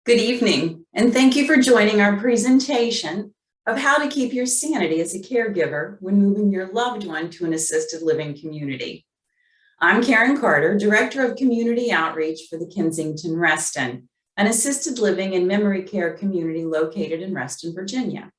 Good evening, and thank you for joining our presentation of how to keep your sanity as a caregiver when moving your loved one to an assisted living community. I'm Karen Carter, Director of Community Outreach for the Kensington Reston, an assisted living and memory care community located in Reston, Virginia.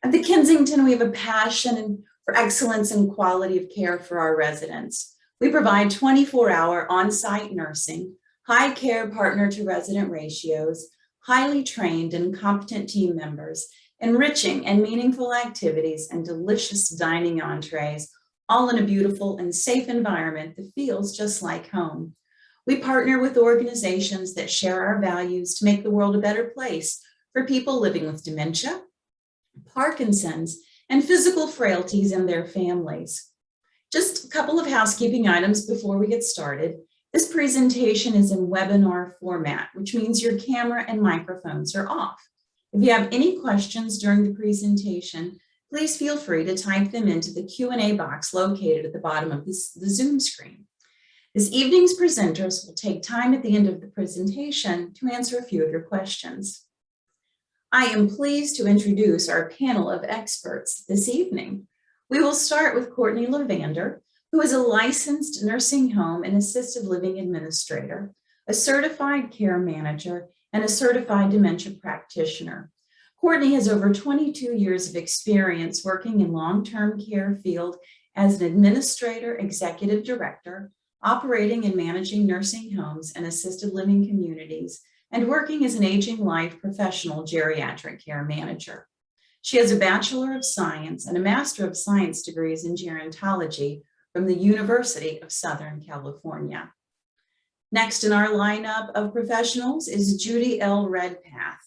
At the Kensington, we have a passion for excellence and quality of care for our residents. We provide 24-hour on-site nursing, high care partner to resident ratios, highly trained and competent team members, enriching and meaningful activities, and delicious dining entrees, all in a beautiful and safe environment that feels just like home. We partner with organizations that share our values to make the world a better place for people living with dementia, Parkinson's, and physical frailties and their families. Just a couple of housekeeping items before we get started. This presentation is in webinar format, which means your camera and microphones are off. If you have any questions during the presentation, please feel free to type them into the Q&A box located at the bottom of the Zoom screen. This evening's presenters will take time at the end of the presentation to answer a few of your questions. I am pleased to introduce our panel of experts this evening. We will start with Courtney Lavander, who is a licensed nursing home and assisted living administrator, a certified care manager, and a certified dementia practitioner. Courtney has over 22 years of experience working in long-term care field as an administrator, executive director, operating and managing nursing homes and assisted living communities, and working as an aging life professional geriatric care manager. She has a Bachelor of Science and a Master of Science degrees in gerontology from the University of Southern California. Next in our lineup of professionals is Judy L. Redpath.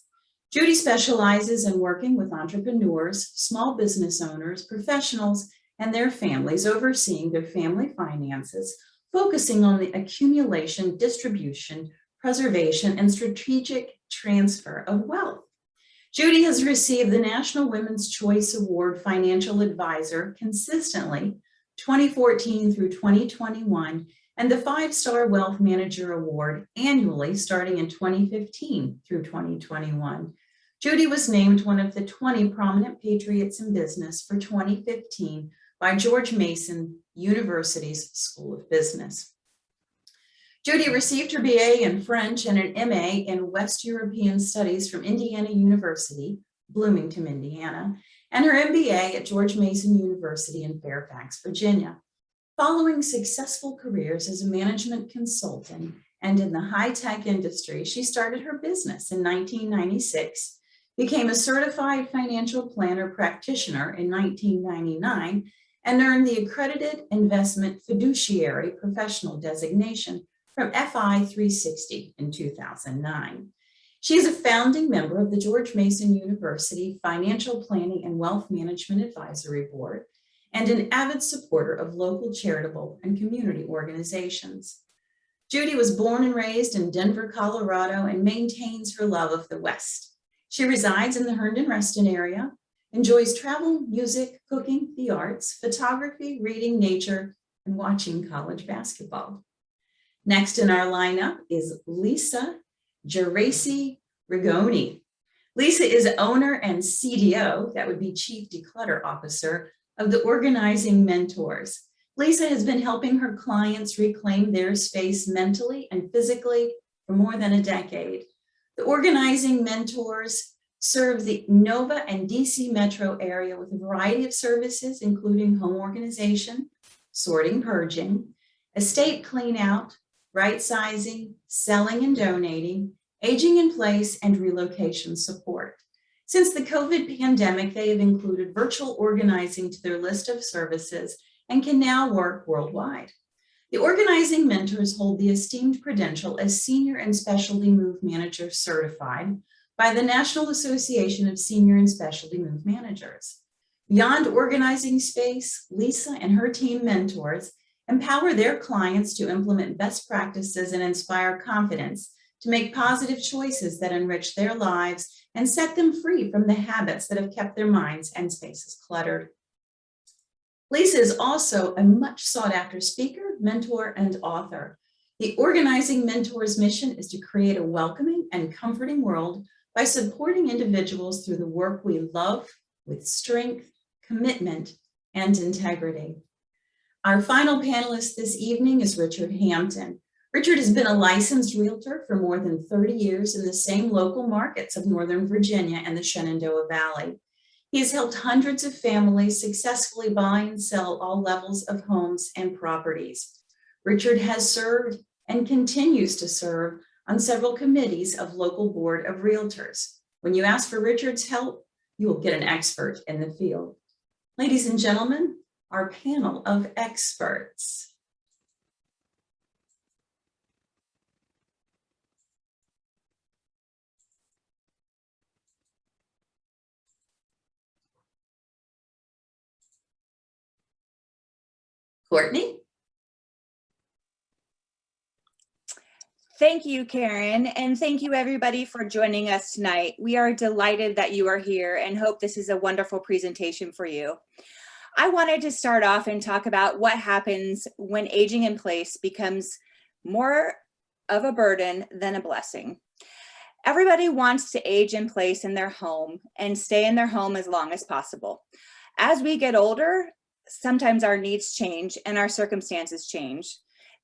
Judy specializes in working with entrepreneurs, small business owners, professionals, and their families, overseeing their family finances, focusing on the accumulation, distribution, preservation, and strategic transfer of wealth. Judy has received the National Women's Choice Award Financial Advisor consistently 2014 through 2021, and the 5-Star Wealth Manager Award annually starting in 2015 through 2021. Judy was named one of the 20 prominent patriots in business for 2015 by George Mason University's School of Business. Judy received her BA in French and an MA in West European Studies from Indiana University, Bloomington, Indiana, and her MBA at George Mason University in Fairfax, Virginia. Following successful careers as a management consultant and in the high-tech industry, she started her business in 1996, became a certified financial planner practitioner in 1999, and earned the Accredited Investment Fiduciary Professional designation from FI 360 in 2009. She is a founding member of the George Mason University Financial Planning and Wealth Management Advisory Board and an avid supporter of local charitable and community organizations. Judy was born and raised in Denver, Colorado, and maintains her love of the West. She resides in the Herndon-Reston area, enjoys travel, music, cooking, the arts, photography, reading, nature, and watching college basketball. Next in our lineup is Lisa Geraci Rigoni. Lisa is owner and CDO, that would be Chief Declutter Officer, of the Organizing Mentors. Lisa has been helping her clients reclaim their space mentally and physically for more than a decade. The Organizing Mentors serve the Nova and DC metro area with a variety of services, including home organization, sorting, purging, estate cleanout, right sizing, selling and donating, aging in place, and relocation support. Since the COVID pandemic, they have included virtual organizing to their list of services and can now work worldwide. The Organizing Mentors hold the esteemed credential as Senior and Specialty Move Manager Certified by the National Association of Senior and Specialty Move Managers. Beyond organizing space, Lisa and her team mentors empower their clients to implement best practices and inspire confidence to make positive choices that enrich their lives and set them free from the habits that have kept their minds and spaces cluttered. Lisa is also a much sought after speaker, mentor, and author. The Organizing Mentors mission is to create a welcoming and comforting world by supporting individuals through the work we love with strength, commitment, and integrity. Our final panelist this evening is Richard Hampton. Richard has been a licensed realtor for more than 30 years in the same local markets of Northern Virginia and the Shenandoah Valley. He has helped hundreds of families successfully buy and sell all levels of homes and properties. Richard has served and continues to serve on several committees of local board of realtors. When you ask for Richard's help, you will get an expert in the field. Ladies and gentlemen, our panel of experts. Courtney? Thank you, Karen, and thank you everybody for joining us tonight. We are delighted that you are here and hope this is a wonderful presentation for you. I wanted to start off and talk about what happens when aging in place becomes more of a burden than a blessing. Everybody wants to age in place in their home and stay in their home as long as possible. As we get older, sometimes our needs change and our circumstances change.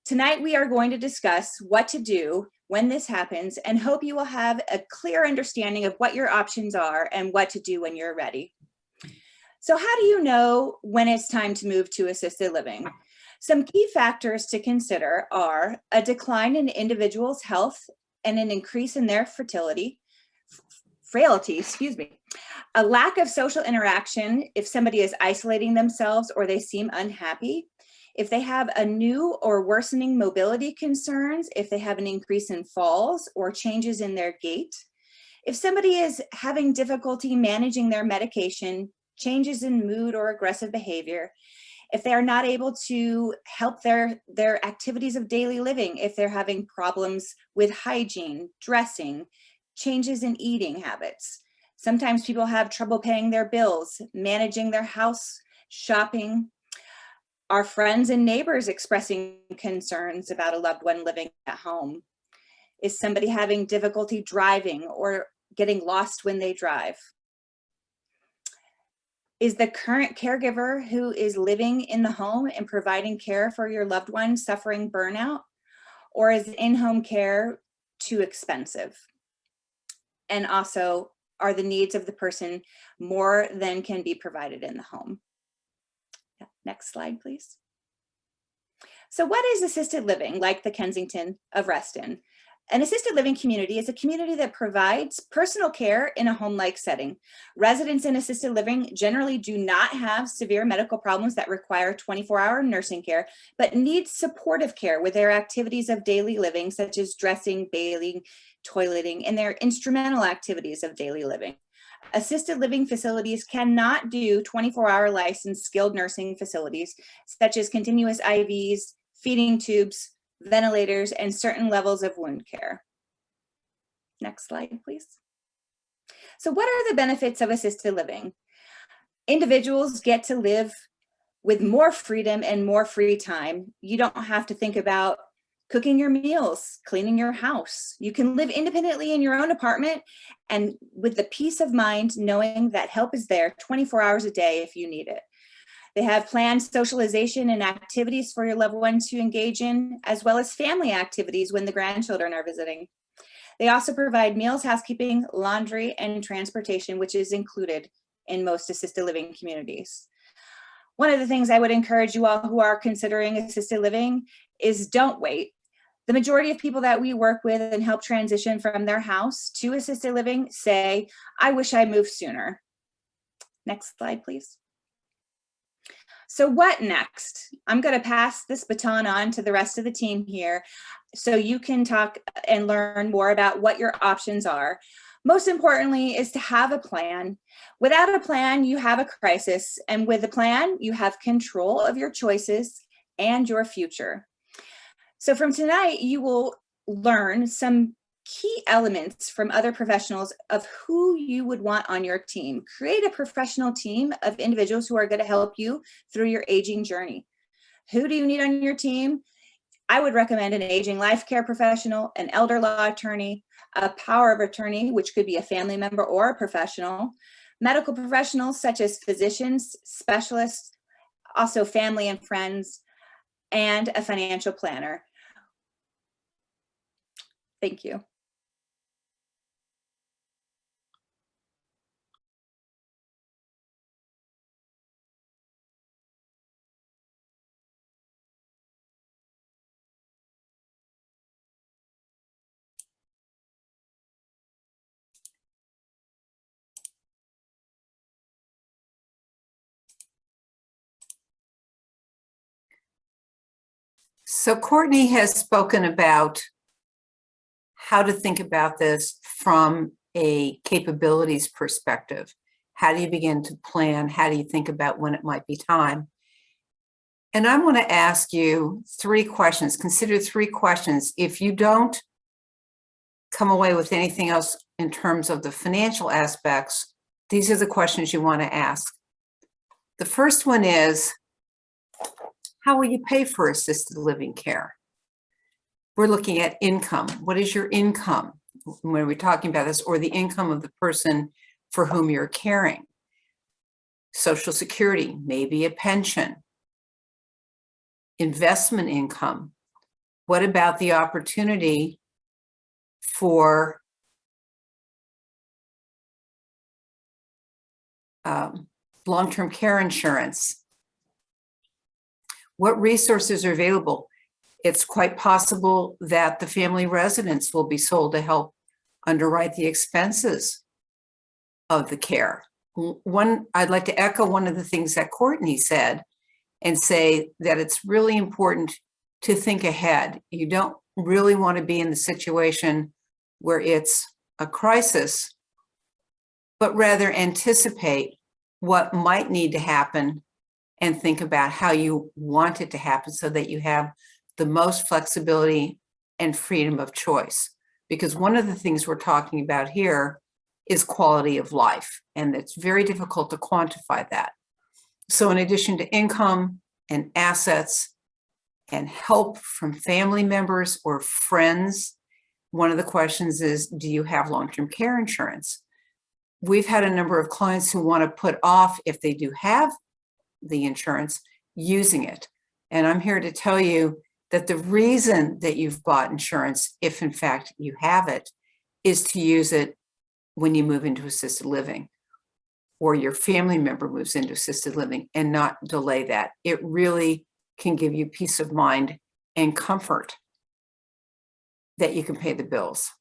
Tonight, we are going to discuss what to do when this happens and hope you will have a clear understanding of what your options are and what to do when you're ready. So how do you know when it's time to move to assisted living? Some key factors to consider are a decline in individuals' health and an increase in their frailty, a lack of social interaction if somebody is isolating themselves or they seem unhappy, if they have a new or worsening mobility concerns, if they have an increase in falls or changes in their gait, if somebody is having difficulty managing their medication, changes in mood or aggressive behavior, if they are not able to help their activities of daily living, if they're having problems with hygiene, dressing, changes in eating habits. Sometimes people have trouble paying their bills, managing their house, shopping. Are friends and neighbors expressing concerns about a loved one living at home? Is somebody having difficulty driving or getting lost when they drive? Is the current caregiver who is living in the home and providing care for your loved one suffering burnout? Or is in-home care too expensive? And also, are the needs of the person more than can be provided in the home? Next slide, please. So what is assisted living, like the Kensington of Reston? An assisted living community is a community that provides personal care in a home-like setting. Residents in assisted living generally do not have severe medical problems that require 24-hour nursing care, but need supportive care with their activities of daily living, such as dressing, bathing, toileting, and their instrumental activities of daily living. Assisted living facilities cannot do 24-hour licensed skilled nursing facilities, such as continuous IVs, feeding tubes, ventilators, and certain levels of wound care. Next slide, please. So what are the benefits of assisted living? Individuals get to live with more freedom and more free time. You don't have to think about cooking your meals, cleaning your house. You can live independently in your own apartment and with the peace of mind knowing that help is there 24 hours a day if you need it. They have planned socialization and activities for your loved ones to engage in, as well as family activities when the grandchildren are visiting. They also provide meals, housekeeping, laundry, and transportation, which is included in most assisted living communities. One of the things I would encourage you all who are considering assisted living is don't wait. The majority of people that we work with and help transition from their house to assisted living say, I wish I moved sooner. Next slide, please. So what next? I'm going to pass this baton on to the rest of the team here so you can talk and learn more about what your options are. Most importantly is to have a plan. Without a plan, you have a crisis, and with a plan, you have control of your choices and your future. So from tonight, you will learn some key elements from other professionals of who you would want on your team. Create a professional team of individuals who are going to help you through your aging journey. Who do you need on your team? I would recommend an aging life care professional, an elder law attorney, a power of attorney, which could be a family member or a professional, medical professionals such as physicians, specialists, also family and friends, and a financial planner. Thank you. So Courtney has spoken about how to think about this from a capabilities perspective. How do you begin to plan? How do you think about when it might be time? And I want to ask you 3 questions. Consider 3 questions. If you don't come away with anything else in terms of the financial aspects, these are the questions you want to ask. The first one is, how will you pay for assisted living care? We're looking at income. What is your income when we're talking about this, or the income of the person for whom you're caring? Social Security, maybe a pension. Investment income. What about the opportunity for long-term care insurance? What resources are available? It's quite possible that the family residence will be sold to help underwrite the expenses of the care. I'd like to echo one of the things that Courtney said and say that it's really important to think ahead. You don't really want to be in the situation where it's a crisis, but rather anticipate what might need to happen and think about how you want it to happen so that you have the most flexibility and freedom of choice. Because one of the things we're talking about here is quality of life, and it's very difficult to quantify that. So in addition to income and assets and help from family members or friends, one of the questions is, do you have long-term care insurance? We've had a number of clients who want to put off, if they do have the insurance, using it. And I'm here to tell you that the reason that you've bought insurance, if in fact you have it, is to use it when you move into assisted living or your family member moves into assisted living, and not delay that. It really can give you peace of mind and comfort that you can pay the bills.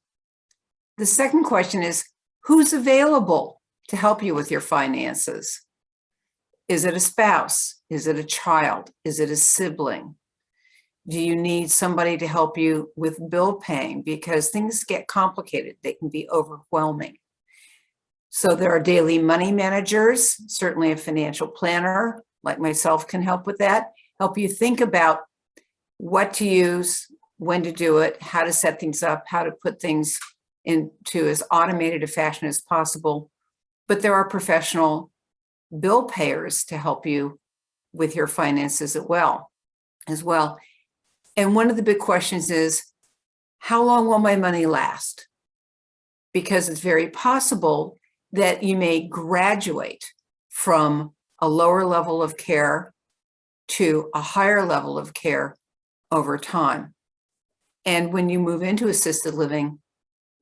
The second question is, who's available to help you with your finances? Is it a spouse? Is it a child? Is it a sibling? Do you need somebody to help you with bill paying? Because things get complicated. They can be overwhelming. So there are daily money managers, certainly a financial planner like myself can help with that, help you think about what to use, when to do it, how to set things up, how to put things into as automated a fashion as possible. But there are professional bill payers to help you with your finances as well. And one of the big questions is, how long will my money last? Because it's very possible that you may graduate from a lower level of care to a higher level of care over time. And when you move into assisted living,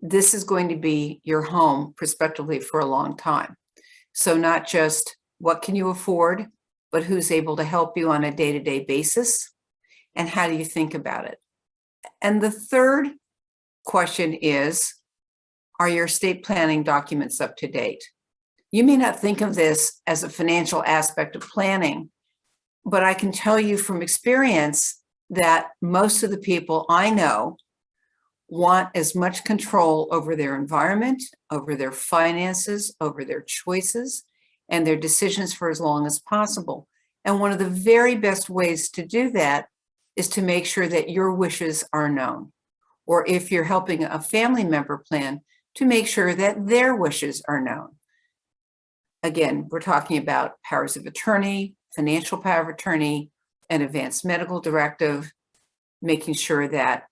this is going to be your home prospectively for a long time. So not just what can you afford, but who's able to help you on a day-to-day basis, and how do you think about it? And the third question is, are your estate planning documents up to date? You may not think of this as a financial aspect of planning, but I can tell you from experience that most of the people I know want as much control over their environment, over their finances, over their choices, and their decisions for as long as possible. And one of the very best ways to do that is to make sure that your wishes are known. Or if you're helping a family member plan, to make sure that their wishes are known. Again, we're talking about powers of attorney, financial power of attorney, an advanced medical directive, making sure that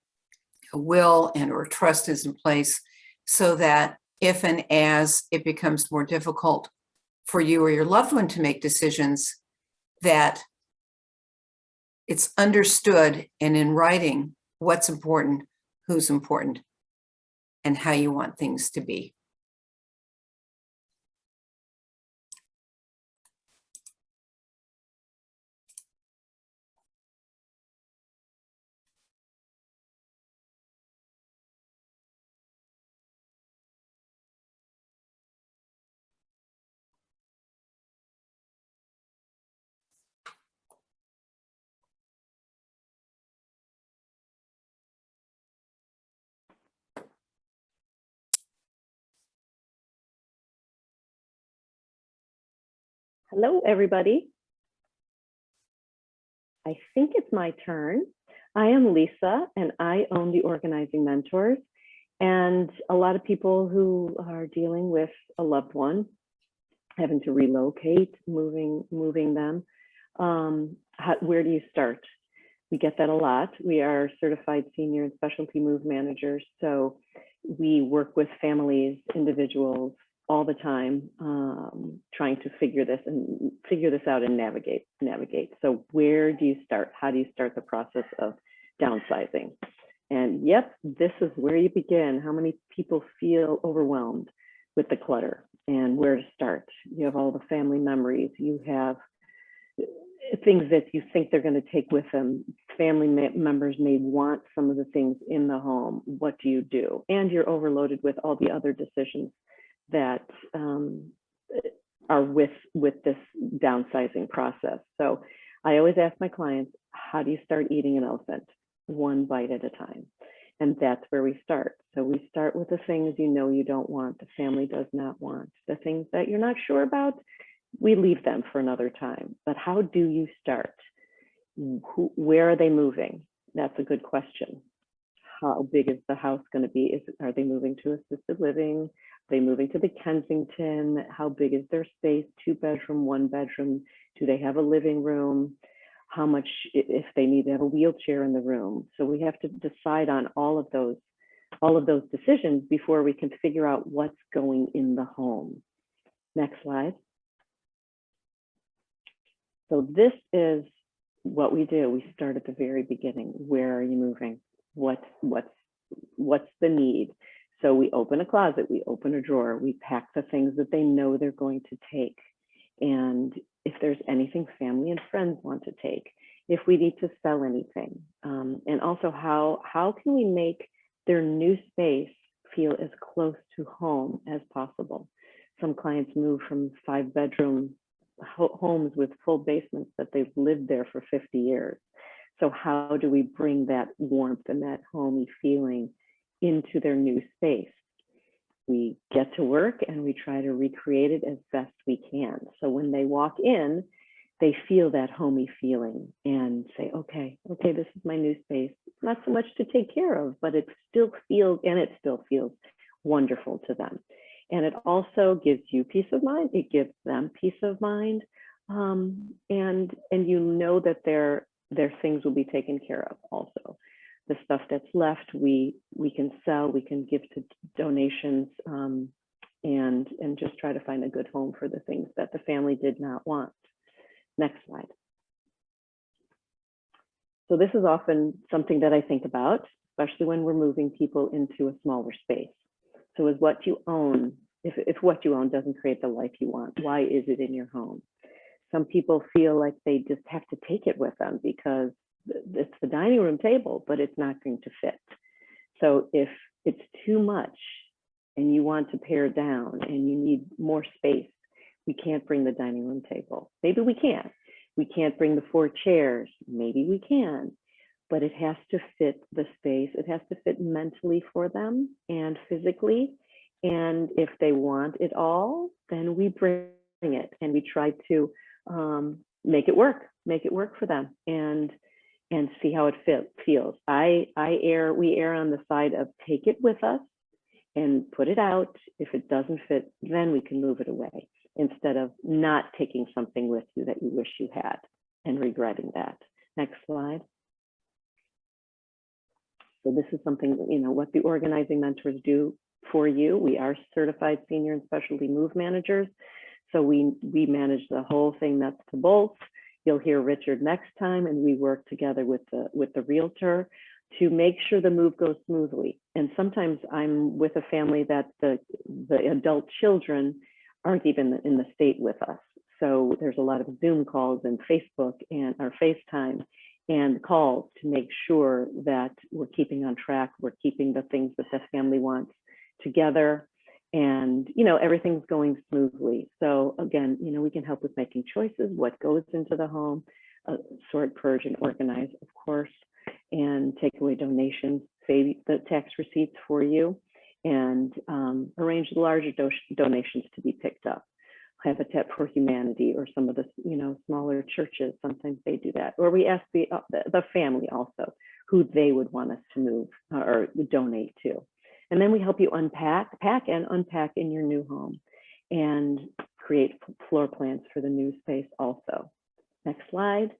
a will and or trust is in place so that if and as it becomes more difficult for you or your loved one to make decisions, that it's understood and in writing what's important, who's important, and how you want things to be. Hello, everybody. I think it's my turn. I am Lisa, and I own the Organizing Mentors. And a lot of people who are dealing with a loved one, having to relocate, moving them, where do you start? We get that a lot. We are certified senior and specialty move managers. So we work with families, individuals all the time, trying to figure this out and navigate. So where do you start? How do you start the process of downsizing? And yep, this is where you begin. How many people feel overwhelmed with the clutter and where to start? You have all the family memories. You have things that you think they're going to take with them. Family members may want some of the things in the home. What do you do? And you're overloaded with all the other decisions that are with this downsizing process. So I always ask my clients, how do you start eating an elephant? One bite at a time. And that's where we start. So we start with the things you know you don't want, the family does not want, the things that you're not sure about, we leave them for another time. But how do you start? Where are they moving? That's a good question. How big is the house going to be? Are they moving to assisted living? Are they moving to the Kensington? How big is their space? 2-bedroom, 1-bedroom? Do they have a living room? How much, if they need to have a wheelchair in the room? So we have to decide on all of those decisions before we can figure out what's going in the home. Next slide. So this is what we do. We start at the very beginning. Where are you moving? What's the need? So we open a closet, we open a drawer, we pack the things that they know they're going to take. And if there's anything family and friends want to take, if we need to sell anything, and also how can we make their new space feel as close to home as possible? Some clients move from 5-bedroom homes with full basements that they've lived there for 50 years. So how do we bring that warmth and that homey feeling into their new space? We get to work and we try to recreate it as best we can. So when they walk in, they feel that homey feeling and say, okay, this is my new space. Not so much to take care of, but it still feels wonderful to them. And it also gives you peace of mind. It gives them peace of mind. And you know that their things will be taken care of also. The stuff that's left, we can sell, we can give to donations, and just try to find a good home for the things that the family did not want. Next slide. So this is often something that I think about, especially when we're moving people into a smaller space. So is what you own, if what you own doesn't create the life you want, why is it in your home? Some people feel like they just have to take it with them because it's the dining room table, but it's not going to fit. So if it's too much and you want to pare down and you need more space, we can't bring the dining room table. Maybe we can. We can't bring the 4 chairs. Maybe we can, but it has to fit the space. It has to fit mentally for them and physically. And if they want it all, then we bring it and we try to make it work for them and see how it feels. We err on the side of take it with us and put it out. If it doesn't fit, then we can move it away instead of not taking something with you that you wish you had and regretting that. Next slide. So this is something, what the organizing mentors do for you. We are certified senior and specialty move managers. So we manage the whole thing nuts to bolts. You'll hear Richard next time, and we work together with the realtor to make sure the move goes smoothly. And sometimes I'm with a family that the adult children aren't even in the state with us. So there's a lot of Zoom calls and Facebook and our FaceTime and calls to make sure that we're keeping on track. We're keeping the things that the family wants together, and everything's going smoothly. So again, we can help with making choices, what goes into the home, sort, purge, and organize, of course, and take away donations, save the tax receipts for you, and arrange the larger donations to be picked up. Habitat for Humanity or some of the smaller churches, sometimes they do that. Or we ask the family also who they would want us to move or donate to. And then we help you pack and unpack in your new home and create floor plans for the new space also. Next slide.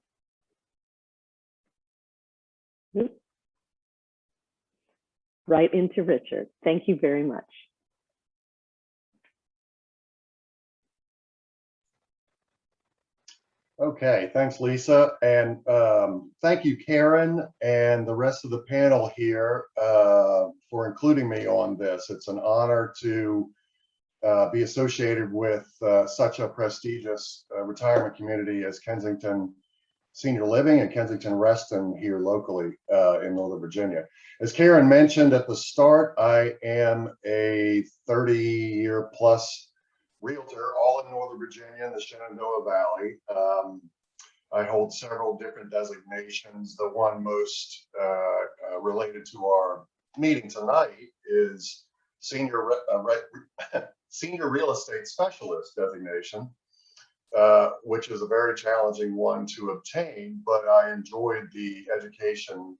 Right into Richard. Thank you very much. Okay, thanks, Lisa. And thank you, Karen, and the rest of the panel here for including me on this. It's an honor to be associated with such a prestigious retirement community as Kensington Senior Living and Kensington Reston here locally in Northern Virginia. As Karen mentioned at the start, I am a 30-year plus realtor, all in Northern Virginia in the Shenandoah Valley. I hold several different designations. The one most related to our meeting tonight is Senior Real Estate Specialist designation, which is a very challenging one to obtain, but I enjoyed the education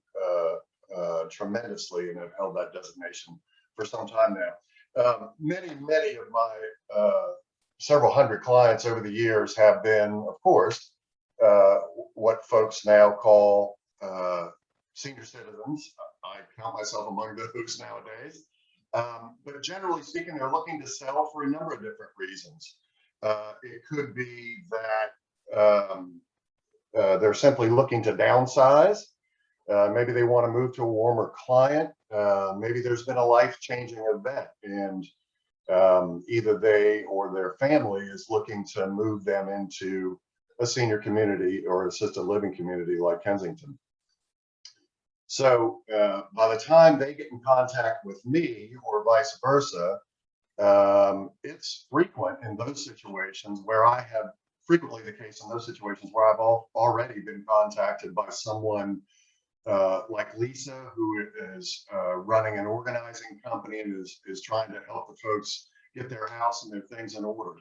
tremendously and have held that designation for some time now. Many of my several hundred clients over the years have been, of course, what folks now call senior citizens. I count myself among those nowadays. But generally speaking, they're looking to sell for a number of different reasons. It could be that they're simply looking to downsize. Maybe they want to move to a warmer client. Maybe there's been a life-changing event and either they or their family is looking to move them into a senior community or assisted living community like Kensington. So by the time they get in contact with me or vice versa, it's frequent in those situations where I have frequently the case in those situations where I've already been contacted by someone like Lisa, who is running an organizing company and is trying to help the folks get their house and their things in order.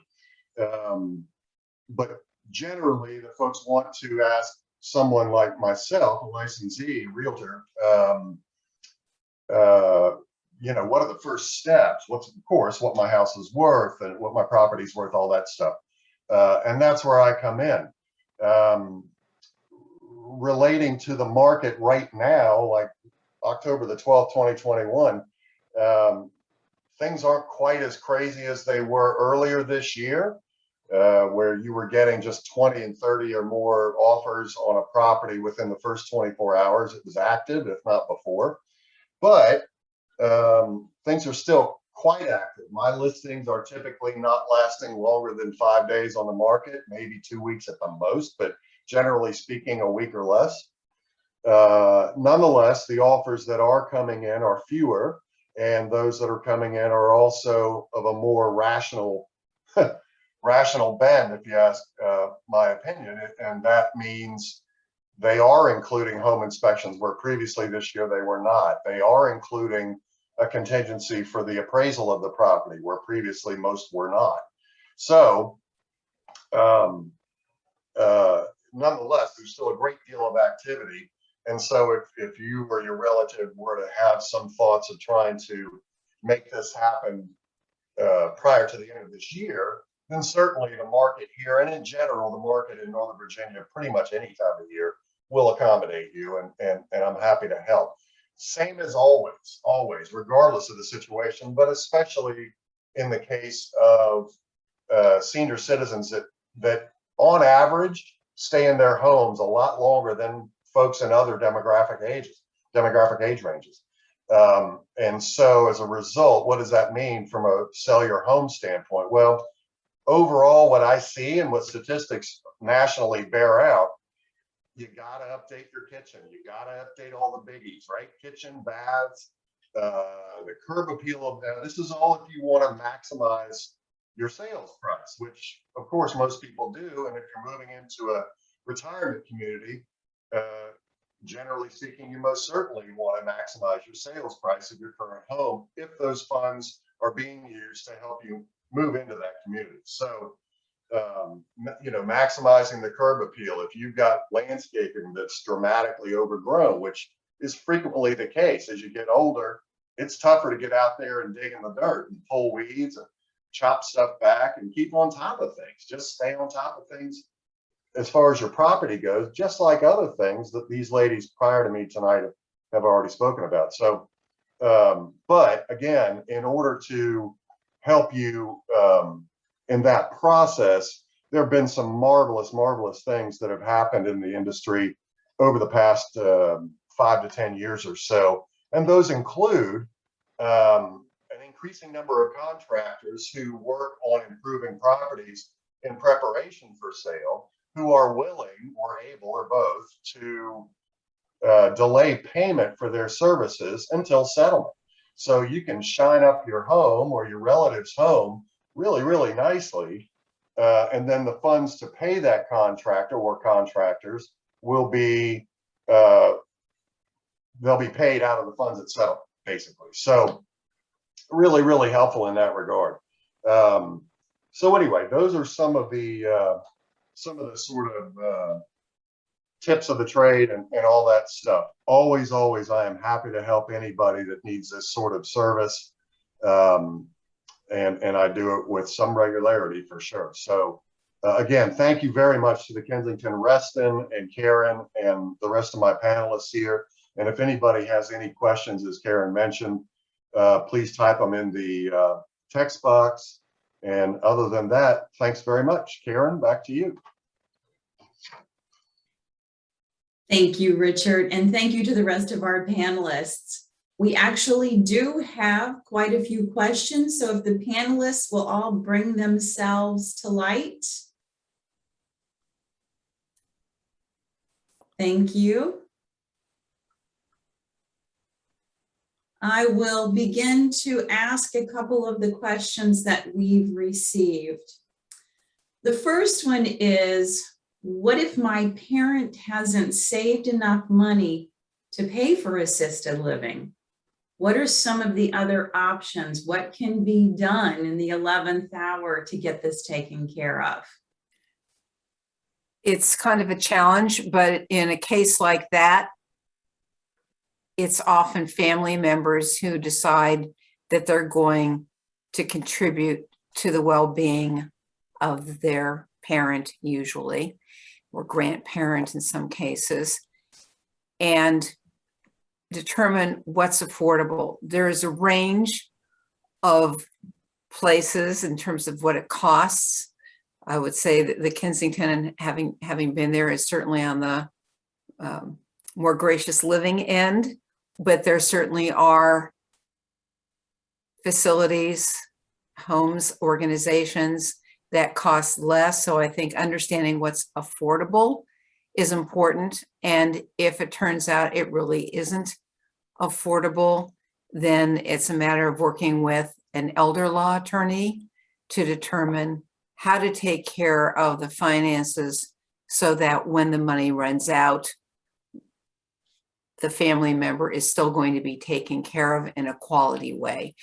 But generally, the folks want to ask someone like myself, a licensee realtor, what are the first steps? What's, of course, what my house is worth and what my property's worth, all that stuff. And that's where I come in. Relating to the market right now, like October the 12th, 2021, things aren't quite as crazy as they were earlier this year, where you were getting just 20 and 30 or more offers on a property within the first 24 hours. It was active, if not before. But things are still quite active. My listings are typically not lasting longer than 5 days on the market, maybe 2 weeks at the most, but generally speaking, a week or less. Nonetheless, the offers that are coming in are fewer, and those that are coming in are also of a more rational bend, if you ask my opinion. And that means they are including home inspections where previously this year they were not. They are including a contingency for the appraisal of the property where previously most were not. So nonetheless, there's still a great deal of activity. And so if you or your relative were to have some thoughts of trying to make this happen prior to the end of this year, then certainly the market here, and in general, the market in Northern Virginia, pretty much any time of year, will accommodate you, and I'm happy to help. same as always, regardless of the situation, but especially in the case of senior citizens that on average stay in their homes a lot longer than folks in other demographic age ranges. And so as a result, what does that mean from a sell your home standpoint? Well, overall, what I see and what statistics nationally bear out, you got to update your kitchen. You got to update all the biggies, right? Kitchen, baths, the curb appeal of that. This is all if you want to maximize your sales price, which of course most people do. And if you're moving into a retirement community, generally speaking, you most certainly want to maximize your sales price of your current home if those funds are being used to help you move into that community. So, maximizing the curb appeal. If you've got landscaping that's dramatically overgrown, which is frequently the case as you get older, it's tougher to get out there and dig in the dirt and pull weeds and chop stuff back and keep on top of things. Just stay on top of things as far as your property goes, just like other things that these ladies prior to me tonight have already spoken about. So, but again, in order to help you in that process, there have been some marvelous things that have happened in the industry over the past 5 to 10 years or so. And those include an increasing number of contractors who work on improving properties in preparation for sale, who are willing or able or both to delay payment for their services until settlement. So you can shine up your home or your relative's home really nicely. And then the funds to pay that contractor or contractors will be, they'll be paid out of the funds at settlement, basically. So really helpful in that regard. So anyway, those are some of the sort of tips of the trade and all that stuff. Always, I am happy to help anybody that needs this sort of service. And I do it with some regularity for sure. So again, thank you very much to the Kensington Reston and Karen and the rest of my panelists here. And if anybody has any questions, as Karen mentioned, please type them in the text box. And other than that, thanks very much. Karen, back to you. Thank you, Richard, and thank you to the rest of our panelists. We actually do have quite a few questions, so if the panelists will all bring themselves to light. Thank you. I will begin to ask a couple of the questions that we've received. The first one is, what if my parent hasn't saved enough money to pay for assisted living? What are some of the other options? What can be done in the 11th hour to get this taken care of? It's kind of a challenge, but in a case like that, it's often family members who decide that they're going to contribute to the well-being of their parent, usually, or grandparent in some cases, and determine what's affordable. There is a range of places in terms of what it costs. I would say that the Kensington, and having been there, is certainly on the more gracious living end, but there certainly are facilities, homes, organizations that cost less. So I think understanding what's affordable is important. And if it turns out it really isn't affordable, then it's a matter of working with an elder law attorney to determine how to take care of the finances so that when the money runs out, the family member is still going to be taken care of in a quality way.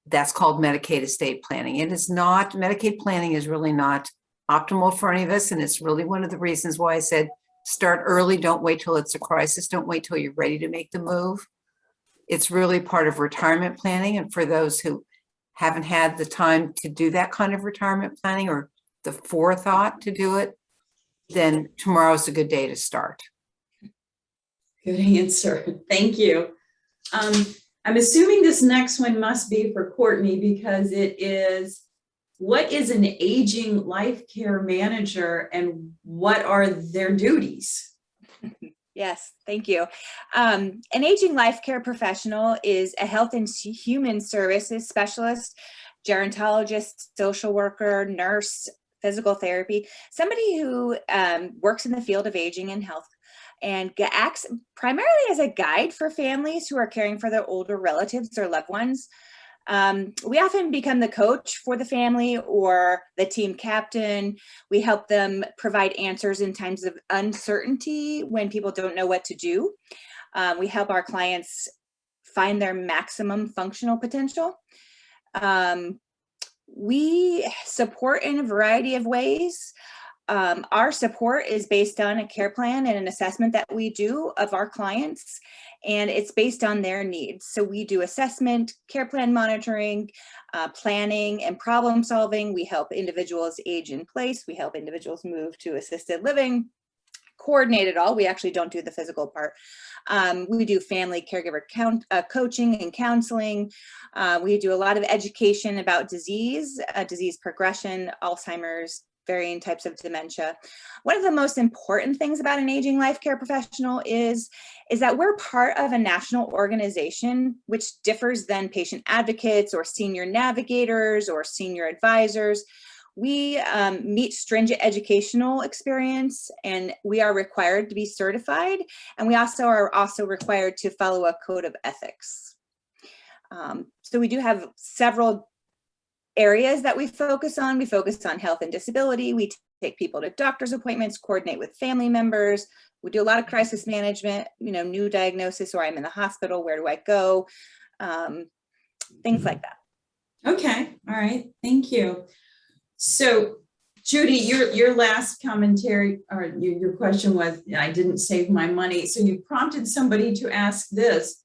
That's called Medicaid estate planning. It is not, Medicaid planning is really not optimal for any of us. And it's really one of the reasons why I said, start early. Don't wait till it's a crisis. Don't wait till you're ready to make the move. It's really part of retirement planning. And for those who haven't had the time to do that kind of retirement planning or the forethought to do it, then tomorrow's a good day to start. Good answer. Thank you. I'm assuming this next one must be for Courtney because it is, what is an aging life care manager and what are their duties? Yes, thank you. An aging life care professional is a health and human services specialist, gerontologist, social worker, nurse, physical therapy, somebody who works in the field of aging and health and acts primarily as a guide for families who are caring for their older relatives or loved ones. We often become the coach for the family or the team captain. We help them provide answers in times of uncertainty when people don't know what to do. We help our clients find their maximum functional potential. We support in a variety of ways. Our support is based on a care plan and an assessment that we do of our clients, and it's based on their needs. So we do assessment, care plan monitoring, planning, and problem solving. We help individuals age in place. We help individuals move to assisted living, coordinate it all. We actually don't do the physical part. We do family caregiver coaching and counseling. We do a lot of education about disease progression, Alzheimer's, varying types of dementia. One of the most important things about an aging life care professional is that we're part of a national organization, which differs than patient advocates or senior navigators or senior advisors. We meet stringent educational experience, and we are required to be certified, and we are also required to follow a code of ethics. So we do have several areas that we focus on. We focus on health and disability. We take people to doctor's appointments, coordinate with family members. We do a lot of crisis management, new diagnosis, or I'm in the hospital, where do I go? Things like that. Okay, all right, thank you. So Judy, your last commentary or your question was, I didn't save my money. So you prompted somebody to ask this.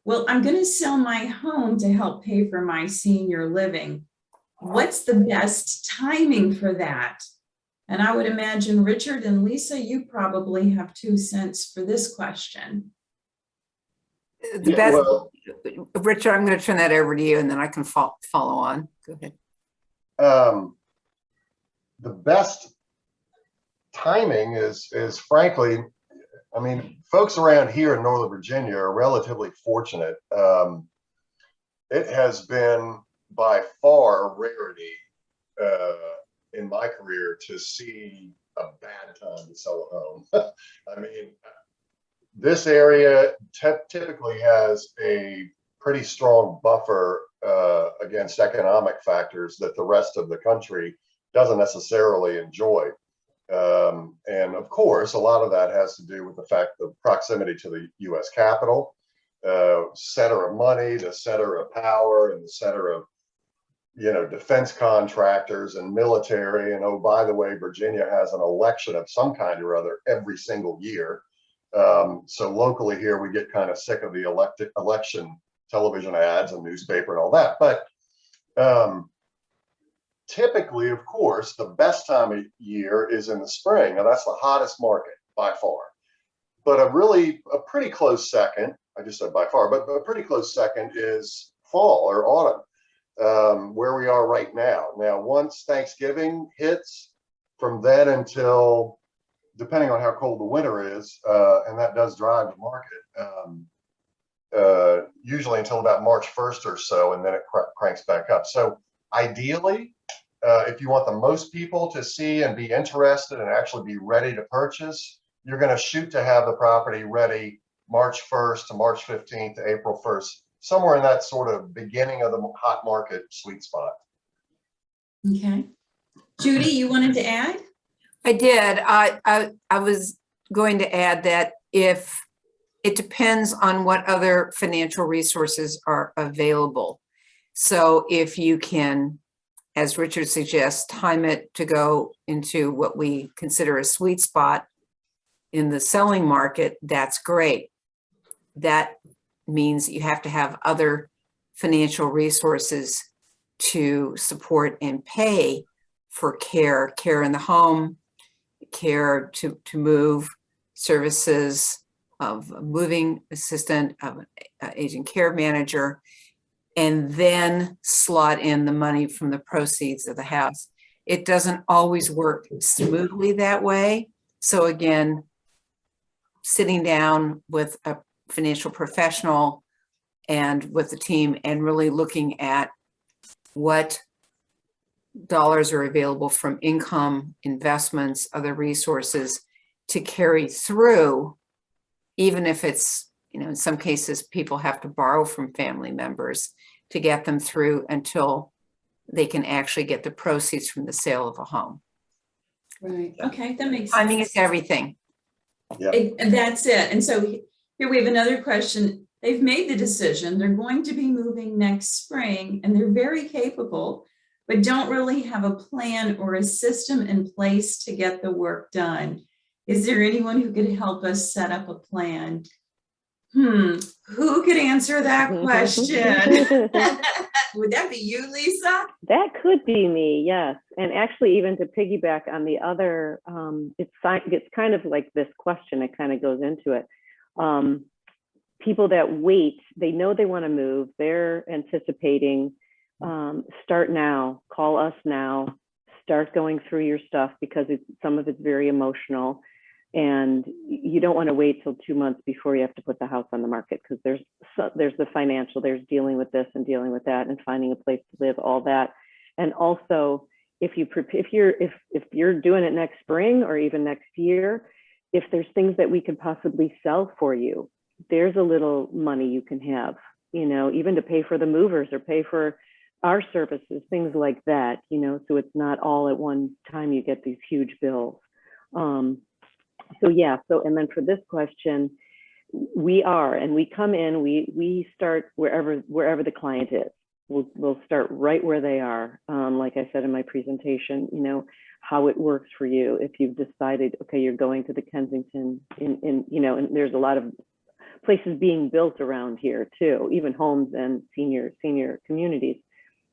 Well, I'm going to sell my home to help pay for my senior living. What's the best timing for that? And I would imagine Richard and Lisa, you probably have 2 cents for this question. Richard, I'm going to turn that over to you and then I can follow on. Go ahead. The best timing is frankly, I mean, folks around here in Northern Virginia are relatively fortunate. It has been by far a rarity in my career to see a bad time to sell a home. I mean, this area typically has a pretty strong buffer against economic factors that the rest of the country doesn't necessarily enjoy. And of course, a lot of that has to do with the fact of proximity to the US Capitol, center of money, the center of power, and the center of, defense contractors and military. And oh, by the way, Virginia has an election of some kind or other every single year. So locally here, we get kind of sick of the election television ads and newspaper and all that. But typically, of course, the best time of year is in the spring. Now that's the hottest market by far. But a pretty close second, I just said by far, but a pretty close second is fall or autumn, where we are right now. Now, once Thanksgiving hits, from then until, depending on how cold the winter is, and that does drive the market, usually until about March 1st or so, and then it cranks back up. So ideally, if you want the most people to see and be interested and actually be ready to purchase, you're going to shoot to have the property ready March 1st to March 15th to April 1st, somewhere in that sort of beginning of the hot market sweet spot. Okay. Judy, you wanted to add? I did. I was going to add that if it depends on what other financial resources are available. So if you can, as Richard suggests, time it to go into what we consider a sweet spot in the selling market, that's great. That means you have to have other financial resources to support and pay for care in the home, care to move, services, of a moving assistant, of an aging care manager, and then slot in the money from the proceeds of the house. It doesn't always work smoothly that way. So again, sitting down with a financial professional and with the team and really looking at what dollars are available from income, investments, other resources to carry through, even if it's, in some cases, people have to borrow from family members to get them through until they can actually get the proceeds from the sale of a home. Right. Okay, that makes Timing sense. is everything. And that's it. And so here we have another question. They've made the decision. They're going to be moving next spring, and they're very capable, but don't really have a plan or a system in place to get the work done. Is there anyone who could help us set up a plan? Who could answer that question? Would that be you, Lisa? That could be me, yes. And actually, even to piggyback on the other, it's kind of like this question, it kind of goes into it. People that wait, they know they want to move, they're anticipating, start now, call us now, start going through your stuff, because some of it's very emotional. And you don't want to wait till 2 months before you have to put the house on the market, because there's the financial, there's dealing with this and dealing with that and finding a place to live, all that. And also, if you're doing it next spring or even next year, if there's things that we could possibly sell for you, there's a little money you can have, even to pay for the movers or pay for our services, things like that, so it's not all at one time you get these huge bills. And then for this question, we come in, we start wherever the client is. We'll start right where they are. Like I said in my presentation, how it works for you. If you've decided, okay, you're going to the Kensington, and there's a lot of places being built around here too, even homes and senior communities.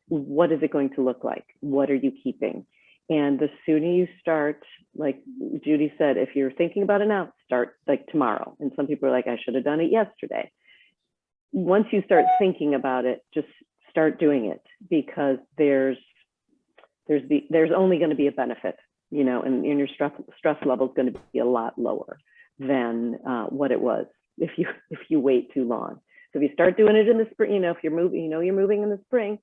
What is it going to look like? What are you keeping? And the sooner you start, like Judy said, if you're thinking about it now, start like tomorrow. And some people are like, I should have done it yesterday. Once you start thinking about it, just start doing it, because there's only going to be a benefit, and your stress level is going to be a lot lower than what it was if you wait too long. So if you start doing it in the spring, if you're moving, you're moving in the spring,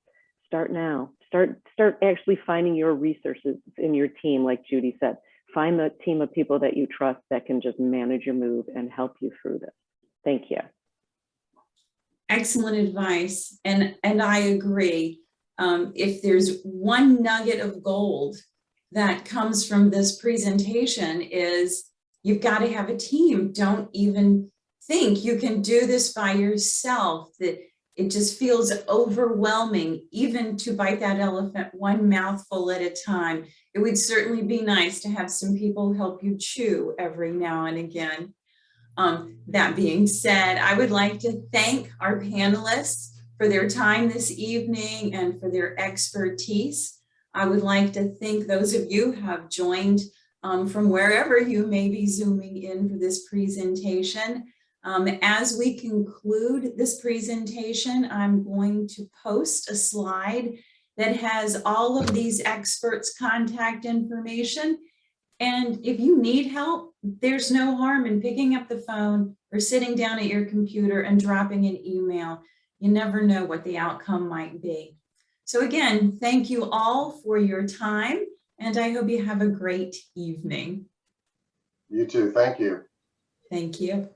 start now. Start actually finding your resources in your team, like Judy said. Find the team of people that you trust that can just manage your move and help you through this. Thank you. Excellent advice. And I agree. If there's one nugget of gold that comes from this presentation, is you've got to have a team. Don't even think you can do this by yourself. That it just feels overwhelming, even to bite that elephant one mouthful at a time. It would certainly be nice to have some people help you chew every now and again. That being said, I would like to thank our panelists for their time this evening and for their expertise. I would like to thank those of you who have joined from wherever you may be zooming in for this presentation. As we conclude this presentation, I'm going to post a slide that has all of these experts' contact information. And if you need help, there's no harm in picking up the phone or sitting down at your computer and dropping an email. You never know what the outcome might be. So again, thank you all for your time, and I hope you have a great evening. You too. Thank you. Thank you.